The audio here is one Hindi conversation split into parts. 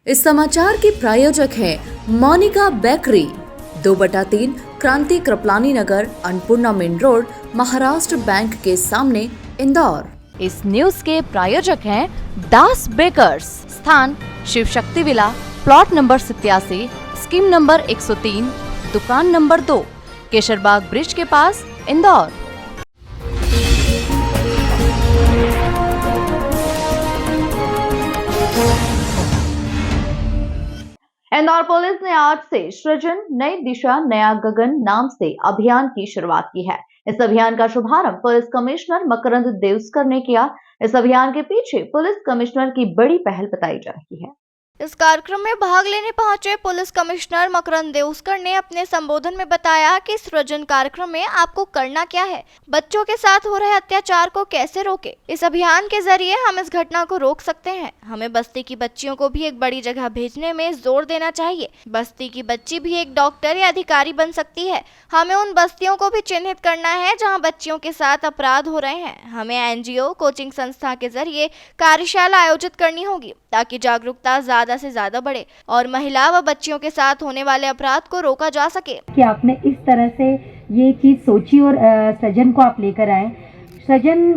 इस समाचार के प्रायोजक हैं Monika bakery, 2/3 Kranti Kripalani Nagar, Annapurna main road, Maharashtra bank के सामने, इंदौर। इस न्यूज के प्रायोजक हैं दास बेकर्स, स्थान Shiv Shakti villa, plot number 87, scheme number 103, दुकान नंबर 2, केशरबाग ब्रिज के पास, इंदौर। इंदौर पुलिस ने आज से सृजन नई दिशा नया गगन नाम से अभियान की शुरुआत की है। इस अभियान का शुभारंभ पुलिस कमिश्नर मकरंद देउस्कर ने किया। इस अभियान के पीछे पुलिस कमिश्नर की बड़ी पहल बताई जा रही है। इस कार्यक्रम में भाग लेने पहुंचे पुलिस कमिश्नर मकरंद देउस्कर ने अपने संबोधन में बताया कि सृजन कार्यक्रम में आपको करना क्या है, बच्चों के साथ हो रहे अत्याचार को कैसे रोके। इस अभियान के जरिए हम इस घटना को रोक सकते हैं। हमें बस्ती की बच्चियों को भी एक बड़ी जगह भेजने में जोर देना चाहिए। बस्ती की बच्ची भी एक डॉक्टर या अधिकारी बन सकती है। हमें उन बस्तियों को भी चिन्हित करना है जहाँ बच्चियों के साथ अपराध हो रहे हैं। हमें NGO कोचिंग संस्था के जरिए कार्यशाला आयोजित करनी होगी ताकि जागरूकता ज्यादा से ज्यादा बढ़े और महिला व बच्चियों के साथ होने वाले अपराध को रोका जा सके। कि आपने इस तरह से ये चीज सोची और सृजन को आप लेकर आए। सृजन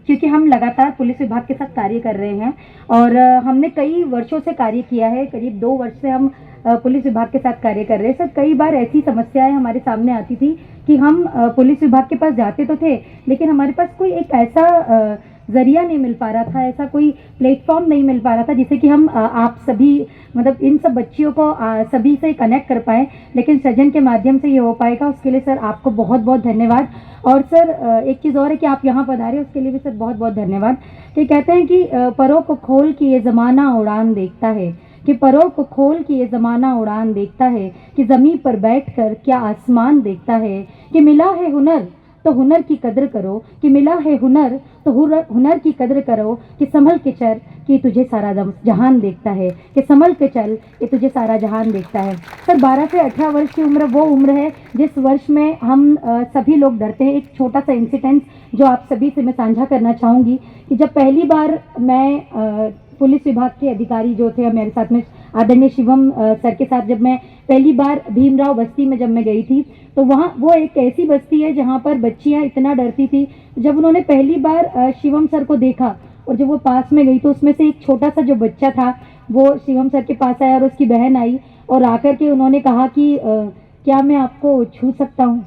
क्योंकि हम लगातार पुलिस विभाग के साथ कार्य कर रहे हैं और हमने कई वर्षों से कार्य किया है। करीब 2 वर्ष से हम पुलिस विभाग के साथ कार्य कर रहे हैं। सर, कई बार ऐसी समस्याएं हमारे सामने आती थी कि हम पुलिस विभाग के पास जाते तो थे, लेकिन हमारे पास कोई एक ऐसा जरिया नहीं मिल पा रहा था, ऐसा कोई प्लेटफॉर्म नहीं मिल पा रहा था जिससे कि हम आप सभी मतलब इन सब बच्चियों को सभी से कनेक्ट कर पाए। लेकिन सृजन के माध्यम से ये हो पाएगा। उसके लिए सर आपको बहुत बहुत धन्यवाद। और सर एक चीज़ और है कि आप यहाँ पधारे, उसके लिए भी सर बहुत बहुत धन्यवाद। तो कहते हैं कि परों को खोल के ये ज़माना उड़ान देखता है, कि परों को खोल के ये ज़माना उड़ान देखता है, कि ज़मीन पर बैठकर क्या आसमान देखता है, कि मिला है हुनर तो हुनर की कदर करो, कि मिला है हुनर तो हुनर की कदर करो, कि संभल के चल कि तुझे सारा जहान देखता है, कि संभल के चल कि तुझे सारा जहान देखता है। सर 12 से 18 वर्ष की उम्र वो उम्र है जिस वर्ष में हम सभी लोग डरते हैं। एक छोटा सा इंसिडेंट जो आप सभी से मैं साझा करना चाहूँगी कि जब पहली बार मैं पुलिस विभाग के अधिकारी जो थे मेरे साथ में आदरणीय शिवम सर के साथ जब मैं पहली बार भीमराव बस्ती में जब मैं गई थी, तो वहाँ वो एक ऐसी बस्ती है जहाँ पर बच्चियाँ इतना डरती थी। जब उन्होंने पहली बार शिवम सर को देखा और जब वो पास में गई तो उसमें से एक छोटा सा जो बच्चा था वो शिवम सर के पास आया और उसकी बहन आई और आकर के उन्होंने कहा कि क्या मैं आपको छू सकता हूँ।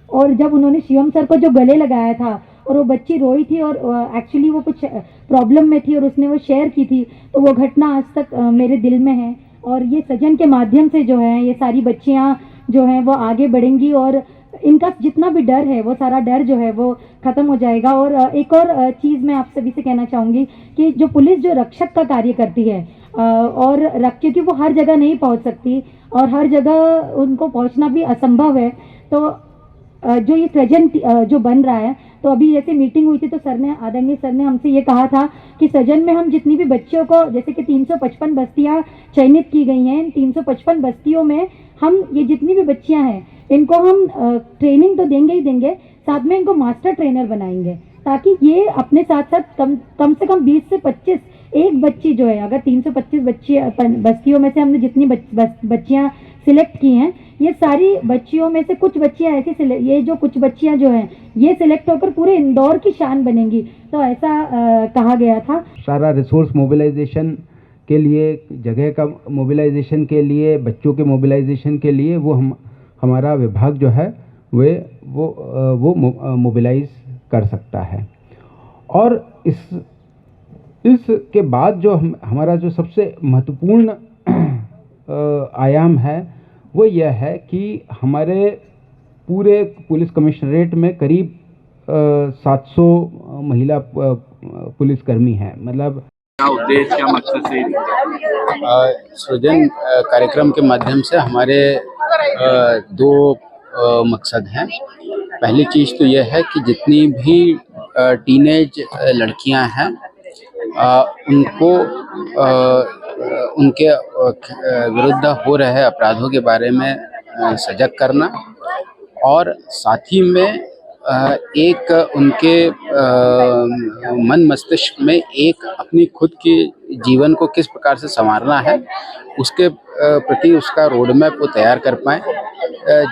और जब उन्होंने शिवम सर को जो गले लगाया था और वो बच्ची रोई थी और एक्चुअली वो कुछ प्रॉब्लम में थी और उसने वो शेयर की थी, तो वो घटना आज तक मेरे दिल में है। और ये सृजन के माध्यम से जो है ये सारी बच्चियां जो हैं वो आगे बढ़ेंगी और इनका जितना भी डर है वो सारा डर जो है वो ख़त्म हो जाएगा। और एक और चीज़ मैं आप सभी से कहना चाहूँगी कि जो पुलिस जो रक्षक का कार्य करती है और क्योंकि वो हर जगह नहीं पहुँच सकती और हर जगह उनको पहुँचना भी असंभव है, तो जो ये सृजन जो बन रहा है, तो अभी जैसे मीटिंग हुई थी तो आदरणीय सर ने हमसे ये कहा था कि सृजन में हम जितनी भी बच्चियों को जैसे कि 355 बस्तियां चयनित की गई हैं, 355 बस्तियों में हम ये जितनी भी बच्चियां हैं इनको हम ट्रेनिंग तो देंगे ही देंगे, साथ में इनको मास्टर ट्रेनर बनाएंगे ताकि ये अपने साथ साथ कम से कम 20 से 25 एक बच्ची जो है, अगर 325 बस्तियों में से हमने जितनी बच्चियां सिलेक्ट की हैं, ये सारी बच्चियों में से कुछ बच्चियां ऐसी ये जो कुछ बच्चियां जो हैं ये सिलेक्ट होकर पूरे इंदौर की शान बनेंगी। तो ऐसा कहा गया था। सारा रिसोर्स मोबिलाइजेशन के लिए, जगह का मोबिलाइजेशन के लिए, बच्चों के मोबिलाइजेशन के लिए वो हमारा विभाग जो है वो मोबिलाइज कर सकता है। और इसके बाद जो हमारा जो सबसे महत्वपूर्ण आयाम है वो यह है कि हमारे पूरे पुलिस कमिश्नरेट में करीब 700 महिला पुलिसकर्मी हैं। मतलब क्या उद्देश्य, क्या मकसद से सृजन कार्यक्रम के माध्यम से हमारे 2 मकसद हैं। पहली चीज़ तो यह है कि जितनी भी टीनेज लड़कियां हैं उनको उनके विरुद्ध हो रहे अपराधों के बारे में सजग करना और साथ ही में एक उनके मन मस्तिष्क में एक अपनी खुद के जीवन को किस प्रकार से संवारना है उसके प्रति उसका रोड मैप वो तैयार कर पाएँ,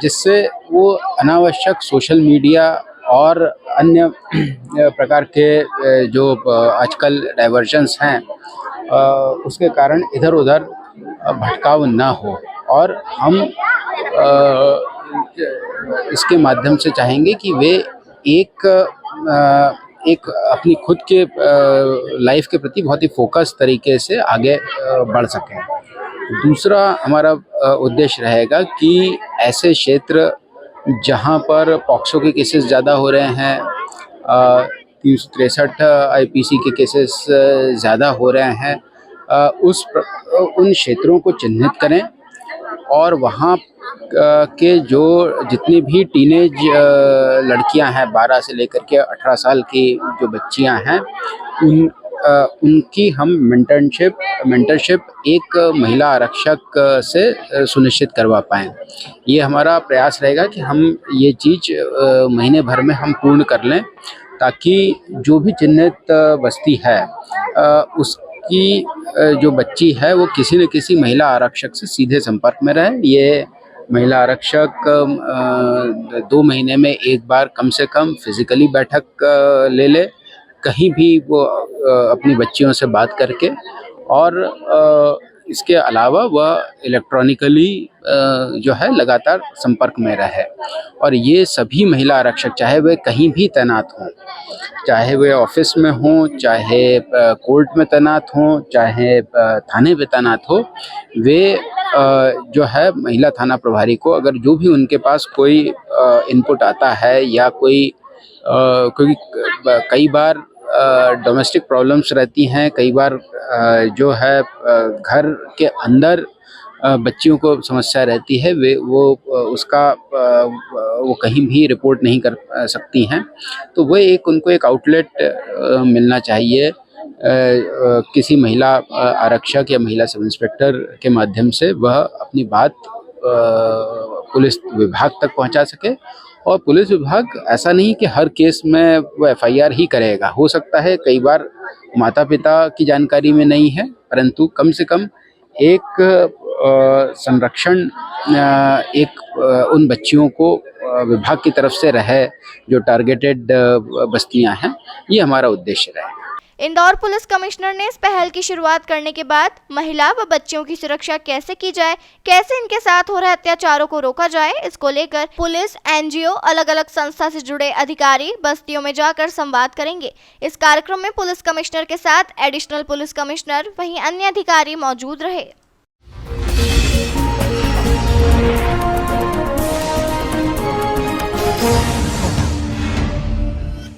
जिससे वो अनावश्यक सोशल मीडिया और अन्य प्रकार के जो आजकल डाइवर्जन्स हैं उसके कारण इधर उधर भटकाव ना हो। और हम इसके माध्यम से चाहेंगे कि वे एक अपनी खुद के लाइफ के प्रति बहुत ही फोकस तरीके से आगे बढ़ सकें। दूसरा हमारा उद्देश्य रहेगा कि ऐसे क्षेत्र जहां पर पॉक्सो के केसेस ज़्यादा हो रहे हैं, 363 आईपीसी के केसेस ज़्यादा हो रहे हैं, उन क्षेत्रों को चिन्हित करें और वहाँ के जो जितनी भी टीनेज लड़कियां हैं 12 से लेकर के 18 साल की जो बच्चियां हैं उनकी हम मेंटरशिप एक महिला आरक्षक से सुनिश्चित करवा पाएँ। ये हमारा प्रयास रहेगा कि हम ये चीज़ महीने भर में हम पूर्ण कर लें, ताकि जो भी चिन्हित बस्ती है उसकी जो बच्ची है वो किसी न किसी महिला आरक्षक से सीधे संपर्क में रहे। ये महिला आरक्षक 2 महीने में एक बार कम से कम फिजिकली बैठक ले कहीं भी वो अपनी बच्चियों से बात करके, और इसके अलावा वह इलेक्ट्रॉनिकली जो है लगातार संपर्क में रहे। और ये सभी महिला आरक्षक चाहे वे कहीं भी तैनात हों, चाहे वे ऑफिस में हों, चाहे कोर्ट में तैनात हों, चाहे थाने पे तैनात हो, वे जो है महिला थाना प्रभारी को अगर जो भी उनके पास कोई इनपुट आता है या कोई कई बार डोमेस्टिक प्रॉब्लम्स रहती हैं, कई बार जो है घर के अंदर बच्चियों को समस्या रहती है, वो कहीं भी रिपोर्ट नहीं कर सकती हैं, तो वो उनको एक आउटलेट मिलना चाहिए किसी महिला आरक्षक या महिला सब इंस्पेक्टर के माध्यम से वह अपनी बात पुलिस विभाग तक पहुंचा सके। और पुलिस विभाग ऐसा नहीं कि हर केस में वो एफआईआर ही करेगा, हो सकता है कई बार माता पिता की जानकारी में नहीं है, परंतु कम से कम एक संरक्षण उन बच्चियों को विभाग की तरफ से रहे जो टारगेटेड बस्तियां हैं, ये हमारा उद्देश्य रहेगा। इंदौर पुलिस कमिश्नर ने इस पहल की शुरुआत करने के बाद महिला व बच्चियों की सुरक्षा कैसे की जाए, कैसे इनके साथ हो रहे अत्याचारों को रोका जाए, इसको लेकर पुलिस, एनजीओ, अलग अलग संस्था से जुड़े अधिकारी बस्तियों में जाकर संवाद करेंगे। इस कार्यक्रम में पुलिस कमिश्नर के साथ एडिशनल पुलिस कमिश्नर वहीं अन्य अधिकारी मौजूद रहे।